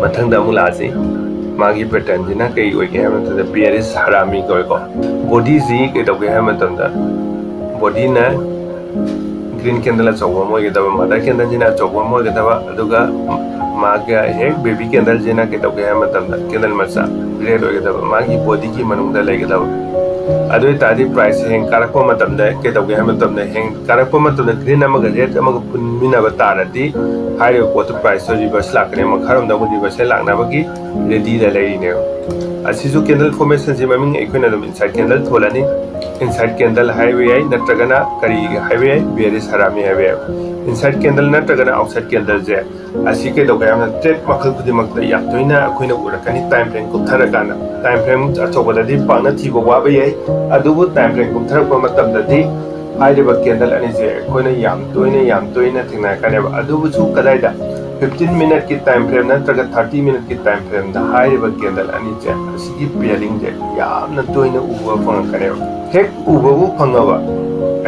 ꯃꯊꯪꯗ ꯑꯃꯨꯛ ꯂꯥꯛꯑꯁꯤ ꯃꯥꯒꯤ ꯄꯦꯇꯔꯟꯁꯤꯅ ꯀꯩ ꯑꯣꯏꯒꯦ ꯍꯥꯏꯕ ꯃꯇꯝꯗ ꯕꯤꯌꯔꯤꯁ ꯍꯔꯥꯃꯤ ꯀꯧꯏꯀꯣ ꯕꯣꯗꯤꯁꯤ ꯀꯩꯗꯧꯒꯦ ꯍꯥꯏꯕ ꯃꯇꯝꯗ ꯕꯣꯗꯤꯅ ग्रीन कैंडल अचौब अमा ओइगदबा मदर कैंडल जिना अचौब अमा ओइगदबा अदुगा मागा हेक बेबी कैंडल जिना कइदौगे हाय मतमदा कैंडल मचा रेड ओइगदबा मागी बॉडी की मनुंगदा लेगदबा अदुई तादि प्राइस हेंग कारकपा मतमदा कइदौगे हाय मतमदा हेंग कारकपा मतमदा ग्रीन अमागा रेड अमागा पुनमिनाबा तारदि हाइरो पोट प्राइस रिवर्स लाकने मखारमदा रिवर्स लाकनाबगी रेडी दा लेरिने असिजु कैंडल फॉर्मेशन जे ममिंग एखोना दम इनसाइड कैंडल थोलानी इनसाइड कैंडल हाईवे आई नत्रगना करी हाईवे आई bearish harami highway inside candle नत्रगना आउटसाइड कैंडल जे असी के दोगे हम ट्रेड मखल खुदि मक्ता यातोइना अखोइना उरकनी टाइम फ्रेम कुथरकाना टाइम फ्रेम अचोबददि पांगना थिबो वाबा याई अदुबु टाइम फ्रेम कुथरकपा मतमददि हाइरिबा कैंडल अनि जे अखोइना याम तोइना थिंगना कानेबा अदुबु छु कदाइदा 15 मिनट की टाइम फ्रेम नत्रगा 30 मिनट की टाइम फ्रेम दा हाइरिबा कैंडल अनि जे असिगी पेयरिंग जे यामना तोइना उबा फंगकानेबा हेक उबबु फंगबा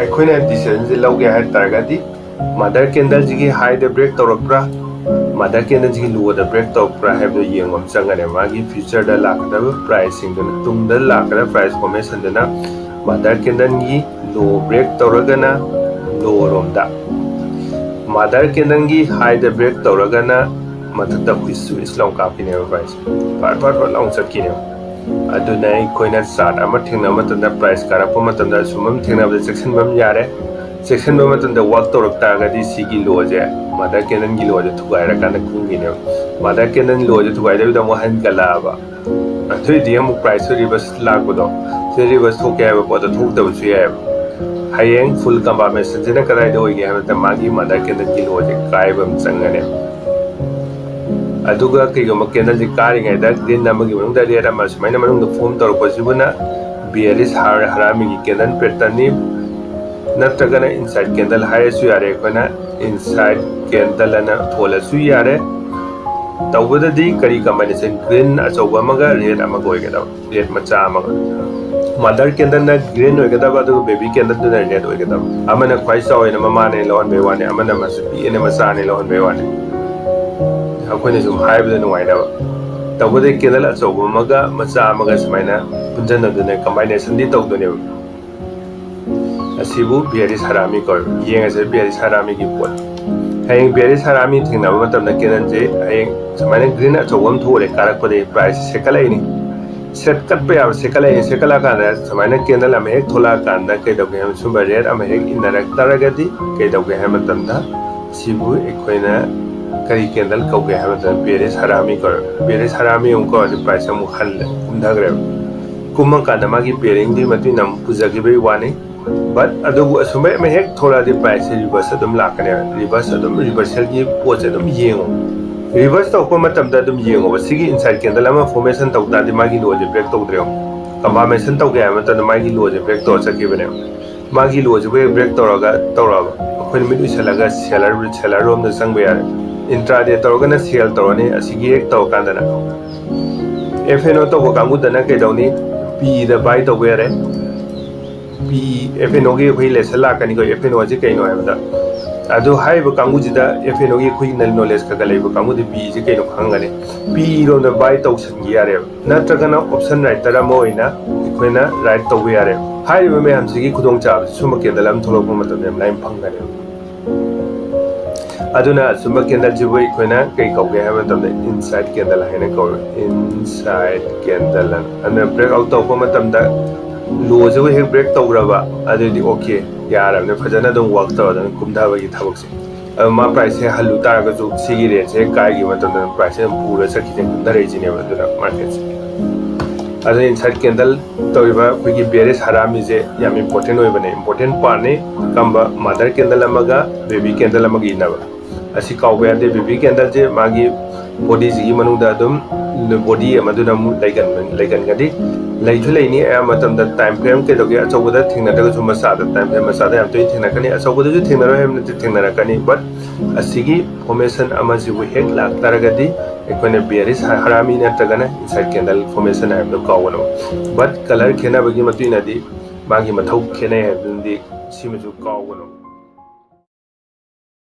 अखोइना डिसीजन जे लौगे हाय तारगदि मदर कैंडल जिगी हाई द ब्रेक तौरक्रा मदर कैंडल जिगी लो द ब्रेक तौरक्रा हैबो येंगम चंगने मागी फ्यूचर द लाकदब प्राइसिंग दन तुंग द लाकदा प्राइस फॉर्मेशन दना मदर कैंडल गी लो ब्रेक तौरगना लो रोमदा मदर कैंडल गी हाई द ब्रेक तौरगना मथदा हुइसु इस्लाम कापिने प्राइस फार लाउंग चटकिने अदुना अखोइना चार्ट अमा थेंना मतंदा प्राइस कारकपा मतंदा सुमम थेंनाबदा सेक्शनबम यारे सेक्शनबम मतंदा वर्क तौरक तागदि सिगी लो जे मदर कैंडल गी लो जे थुगाइरा काना खुंगिने मदर कैंडल लो जे थुगाइदबिदा मो हन गलाबा अथुइदि अमु प्राइस रिवर्स लागबदो से रिवर्स थोके हायबा पोदा थोकदबसु याय हायेंग फुल कंफर्मेशन जेना कदाइदा होइगे हायबा मागी मदर कैंडल गी लो जे काइबम चंगने अदुगा कईगुम्बा कैंडल जी कारिङैदा ग्रीन अमगी मनुंगदा रेड अमा सुमाइना मनुंगदा फॉर्म तौरपसिबुना बेरिस हरामी की कैंडल पैटर्न नत्रगना इनसाइड कैंडल हायसु यारे कोना इनसाइड कैंडल अना थोलसु यारे तौबददि करी कॉम्बिनेशन ग्रीन अचौबा अमगा रेड अमगा ओइगदा रेड मचा अमगा मदर कैंडल ना ग्रीन ओइगदा अदुगा बेबी कैंडल ना रेड ओइगदा अमना ख्वाइ चावैना ममाने लवन बेवाने अमना मसपी एने मचाने लवन बेवाने अखोइना जुम हाइबदा नुवाइदाबा तौबदि कैंडल अचौबा अमगा मचा अमगा सुमाइना पुंजनदुने कॉम्बिनेशन दि तौदुनेबा असिबु बेरिस हरामी को येंगसे बेरिस हरामी की पोट हयेंग बेरिस हरामी थिंगनाबा मतमना कैंडल जे हयेंग सुमाइना ग्रीन अचौबम थोरे कारकपदे प्राइस सेकलाइनी सेट कटपा याब सेकला काना सुमाइना कैंडल अमा हेक थोला काना कइदौगे हम सुबा रेड अमा हेक इनरक तरगदि कइदौगे हम मतमदा सिबु एखोइना करी कैंडल कौगे है मतलब बेरिस हरामी को बेरिस हरामी उनको प्राइस हम हल कुमधग्रे कुमं काना मागी पेयरिंग दी मति नम पुजगिबे वानी बट अदुबु असुमे में हेक थोड़ा दि प्राइस रिवर्स अदुम लाकने रिवर्सल की पोच अदुम येंगो रिवर्स तौको मतम दा अदुम येंगो बसिगी इनसाइड कैंडल अमा फॉर्मेशन तौदा दि मागी लोजे ब्रेक तौद्रेओ कंफर्मेशन तौगे है मतलब मागी लोजे ब्रेक तौ चकिबने मागी लोजे break तौरगा अखोइन Midu सलगा seller Rome the संगबे यारे इंट्राडे तौरगना सेल तौरनी असिगी एक तौकांदना एफएनओ तौको कांगुदना कइदौनी पी द बाय तौबे यारे पी एफएनओ गी खै लेसन लाकनी को एफएनओ जे कइनो हायबदा अदु हाइबो कांगुजिदा एफएनओ गी खै नॉलेज का गलेबो कांगुदि पी जे कइनो खंगने पी रो द बाय तौसनगी यारे नत्रगना ऑप्शन राइटर अमा होइना खैना राइट तौबे यारे हाइबो मे हमसिगी खुदोंग चाब सुम कैंडल अम थोलोपो मतम लाइन फंगने अदुना सुम कैंडल जिबो इखोइना कई कौगे है मतलब इनसाइड कैंडल है कौ इनसाइड कैंडल अन ब्रेक आउट तौको मतमदा लो जो हेक ब्रेक तौरबा अदुदि ओके यारबने फजना दम वर्क तौरदन कुमधाबगी थबकसे मा प्राइस है हल्लु तारगा जो सिगी रेट से काइगी मतमदा प्राइस है पूरा सखिने कुमधरैजिने अदुना मार्केट अदु इनसाइड कैंडल तौरिबा खुगी बेरिस हरामी जे याम इंपोर्टेंट होइबने इंपोर्टेंट पार्ट ने कम्बा मदर कैंडल अमगा बेबी कैंडल अमगी इनाबा असी काउबे यादे बेबी कैंडल जे मागी बॉडी जी मनुदा अदुम बॉडी अमदुना मु लेगनगदी लैथु लैनी आ मतमदा टाइम फ्रेम के दोगे अचौबदा थिंगनादगा सु मसादा टाइम फ्रेम मसादा याम तोइ थिंगनाकनी अचौबदा जु थिंगनारो हेमने थिंगनारकनी बट असिगी फॉर्मेशन अमा जिबु हेक लाक तरगदी एकोने बेरिस हरामी नत्रगना इनसाइड कैंडल फॉर्मेशन हायबदो कावनो बट कलर खेनाबगी मतुइनादी मागी मथौ खेने हायबदि सिमजु कावनो